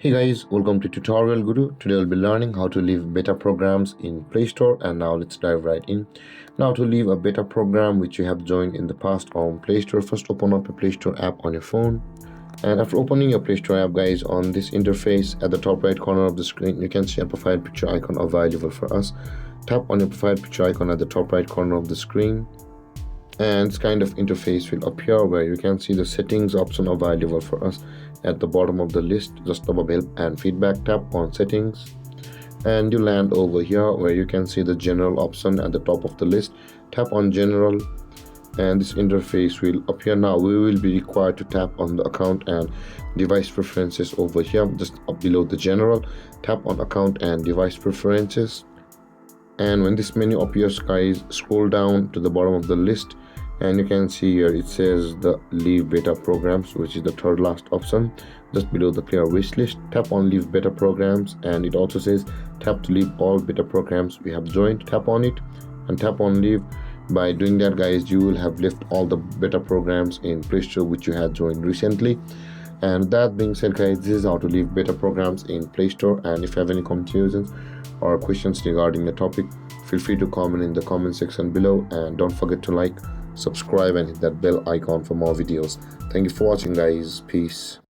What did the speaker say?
Hey guys, welcome to Tutorial Guru. Today we'll be learning how to leave beta programs in Play Store, and now let's dive right in. Now to leave a beta program which you have joined in the past on Play Store, first open up a Play Store app on your phone. And after opening your Play Store app, guys, on this interface at the top right corner of the screen, you can see a profile picture icon available for us. Tap on your profile picture icon at the top right corner of the screen, and this kind of interface will appear where you can see the settings option available for us at the bottom of the list. Just above help and feedback, tap on settings and you land over here where you can see the general option at the top of the list. Tap on general and this interface will appear. Now we will be required to tap on the account and device preferences over here, just up below the general. Tap on account and device preferences, and when this menu appears, guys, scroll down to the bottom of the list and you can see here it says the leave beta programs, which is the third last option just below the clear wish list. Tap on leave beta programs, and it also says tap to leave all beta programs we have joined. Tap on it and tap on leave. By doing that, guys, you will have left all the beta programs in Play Store which you had joined recently. And that being said, guys, this is how to leave beta programs in Play Store. And if you have any confusions or questions regarding the topic, feel free to comment in the comment section below, and don't forget to like, subscribe and hit that bell icon for more videos. Thank you for watching, guys. Peace.